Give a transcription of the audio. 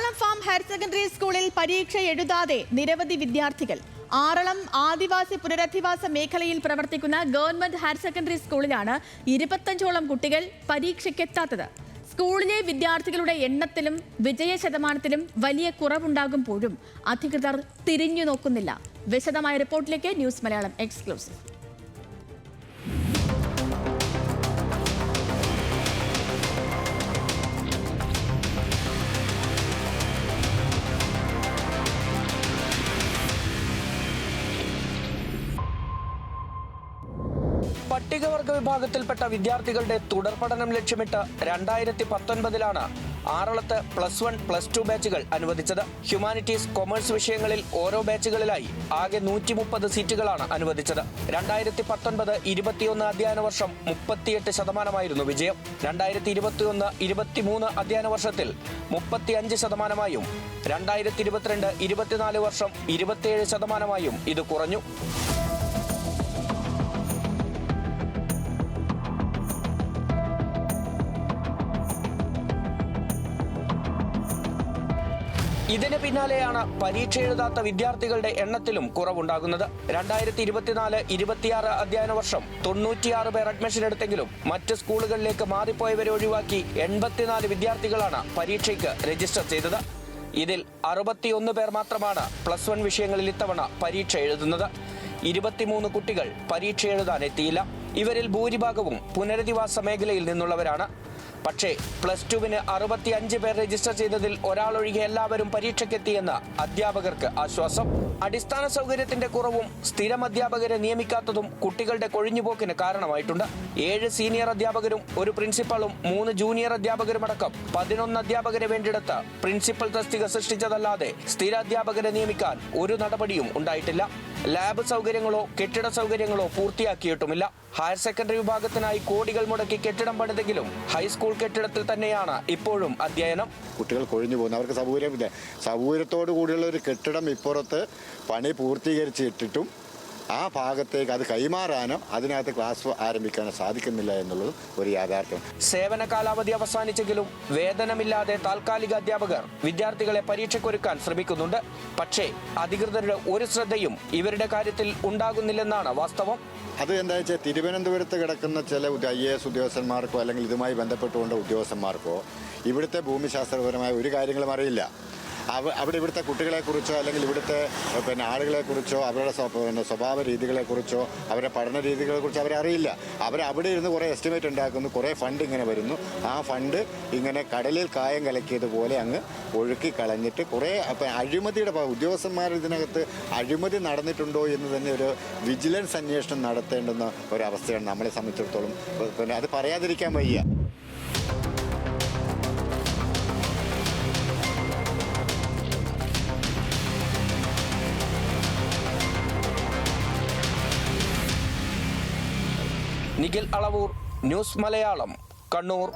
Aralam farm higher secondary സ്കൂളിൽ പരീക്ഷ എഴുതാതെ നിരവധി വിദ്യാർത്ഥികൾ. ആറളം ആദിവാസി പുനരധിവാസ മേഖലയിൽ പ്രവർത്തിക്കുന്ന ഗവൺമെന്റ് ഹയർ സെക്കൻഡറി സ്കൂളിലാണ് 25ഓളം കുട്ടികൾ പരീക്ഷയ്ക്കെത്താത്തത്. സ്കൂളിലെ വിദ്യാർത്ഥികളുടെ എണ്ണത്തിലും വിജയ ശതമാനത്തിലും വലിയ കുറവുണ്ടാകുമ്പോഴും അധികൃതർ തിരിഞ്ഞു നോക്കുന്നില്ല. വിശദമായ റിപ്പോർട്ടിലേക്ക് ന്യൂസ് മലയാളം എക്സ്ക്ലൂസീവ്. പട്ടികവർഗ വിഭാഗത്തിൽപ്പെട്ട വിദ്യാർത്ഥികളുടെ തുടർ പഠനം ലക്ഷ്യമിട്ട് 2019 ആറളത്ത് +1, +2 ബാച്ചുകൾ അനുവദിച്ചത്. ഹ്യൂമാനിറ്റീസ്, കൊമേഴ്സ് വിഷയങ്ങളിൽ ഓരോ ബാച്ചുകളിലായി ആകെ 130 സീറ്റുകളാണ് അനുവദിച്ചത്. 2019-21 അധ്യയന വർഷം 38% വിജയം. 2021-23 അധ്യയന വർഷത്തിൽ 35%, 2022-24 വർഷം 27% ഇത് കുറഞ്ഞു. ഇതിന് പിന്നാലെയാണ് പരീക്ഷ എഴുതാത്ത വിദ്യാർത്ഥികളുടെ എണ്ണത്തിലും കുറവുണ്ടാകുന്നത്. 2024-26 അധ്യയന വർഷം 96 പേർ അഡ്മിഷൻ എടുത്തെങ്കിലും മറ്റ് സ്കൂളുകളിലേക്ക് മാറിപ്പോയവരെ ഒഴിവാക്കി 84 വിദ്യാർത്ഥികളാണ് പരീക്ഷയ്ക്ക് രജിസ്റ്റർ ചെയ്തത്. ഇതിൽ 61 പേർ മാത്രമാണ് +1 വിഷയങ്ങളിൽ ഇത്തവണ പരീക്ഷ എഴുതുന്നത്. 23 കുട്ടികൾ പരീക്ഷ എഴുതാൻ എത്തിയില്ല. ഇവരിൽ ഭൂരിഭാഗവും പുനരധിവാസ മേഖലയിൽ നിന്നുള്ളവരാണ്. പക്ഷേ +2-ന് 65 പേർ രജിസ്റ്റർ ചെയ്തതിൽ ഒരാളൊഴികെ എല്ലാവരും പരീക്ഷയ്ക്കെത്തിയെന്ന് അധ്യാപകർക്ക് ആശ്വാസം. അടിസ്ഥാന സൗകര്യത്തിന്റെ കുറവും സ്ഥിരം അധ്യാപകരെ നിയമിക്കാത്തതും കുട്ടികളുടെ കൊഴിഞ്ഞുപോക്കിന് കാരണമായിട്ടുണ്ട്. 7 സീനിയർ അധ്യാപകരും 1 പ്രിൻസിപ്പളും 3 ജൂനിയർ അധ്യാപകരുമടക്കം 11 അധ്യാപകരെ വേണ്ടിയെടുത്ത് പ്രിൻസിപ്പൽ തസ്തിക സൃഷ്ടിച്ചതല്ലാതെ സ്ഥിര അധ്യാപകരെ നിയമിക്കാൻ ഒരു നടപടിയും ഉണ്ടായിട്ടില്ല. ലാബ് സൗകര്യങ്ങളോ കെട്ടിട സൗകര്യങ്ങളോ പൂർത്തിയാക്കിയിട്ടുമില്ല. ഹയർ സെക്കൻഡറി വിഭാഗത്തിനായി കോടികൾ മുടക്കി കെട്ടിടം പണിതെങ്കിലും ഹൈസ്കൂൾ കെട്ടിടത്തിൽ തന്നെയാണ് ഇപ്പോഴും അധ്യയനം. കുട്ടികൾ കൊഴിഞ്ഞു പോകുന്നു. അവർക്ക് സൗകര്യമില്ല. സൗകര്യത്തോടു കൂടിയുള്ള ഒരു കെട്ടിടം ഇപ്പുറത്ത് പണി പൂർത്തീകരിച്ചിട്ടിട്ടും ആ ഭാഗത്തേക്ക് അത് കൈമാറാനോ അതിനകത്ത് ക്ലാസ് ആരംഭിക്കാനോ സാധിക്കുന്നില്ല എന്നുള്ളത് ഒരു യാഥാർത്ഥ്യം. സേവന കാലാവധി അവസാനിച്ചെങ്കിലും വേതനമില്ലാതെ താൽക്കാലിക അധ്യാപകർ വിദ്യാർത്ഥികളെ പരീക്ഷയ്ക്കൊരുക്കാൻ ശ്രമിക്കുന്നുണ്ട്. പക്ഷേ അധികൃതരുടെ ഒരു ശ്രദ്ധയും ഇവരുടെ കാര്യത്തിൽ ഉണ്ടാകുന്നില്ലെന്നാണ് വാസ്തവം. അത് എന്താ വെച്ചാൽ തിരുവനന്തപുരത്ത് കിടക്കുന്ന ചില IAS ഉദ്യോഗസ്ഥന്മാർക്കോ അല്ലെങ്കിൽ ഇതുമായി ബന്ധപ്പെട്ടുകൊണ്ട് ഉദ്യോഗസ്ഥന്മാർക്കോ ഇവിടുത്തെ ഭൂമിശാസ്ത്രപരമായ ഒരു കാര്യങ്ങളും അറിയില്ല. ഇവിടുത്തെ കുട്ടികളെക്കുറിച്ചോ അല്ലെങ്കിൽ ഇവിടുത്തെ ആളുകളെക്കുറിച്ചോ അവരുടെ സ്വഭാവ രീതികളെക്കുറിച്ചോ അവരുടെ പഠന രീതികളെക്കുറിച്ചോ അവരറിയില്ല. അവിടെ ഇരുന്ന് കുറേ എസ്റ്റിമേറ്റ് ഉണ്ടാക്കുന്നു, കുറേ ഫണ്ട് ഇങ്ങനെ വരുന്നു. ആ ഫണ്ട് ഇങ്ങനെ കടലിൽ കായം കലക്കിയതുപോലെ അങ്ങ് ഒഴുക്കി കളഞ്ഞിട്ട് കുറേ അഴിമതിയുടെ ഉദ്യോഗസ്ഥന്മാർ ഇതിനകത്ത് അഴിമതി നടന്നിട്ടുണ്ടോ എന്ന് തന്നെ ഒരു വിജിലൻസ് അന്വേഷണം നടത്തേണ്ടുന്ന ഒരവസ്ഥയാണ് നമ്മളെ സംബന്ധിച്ചിടത്തോളം. അത് പറയാതിരിക്കാൻ വയ്യ. നിഖിൽ അളവൂർ, ന്യൂസ് മലയാളം, കണ്ണൂർ.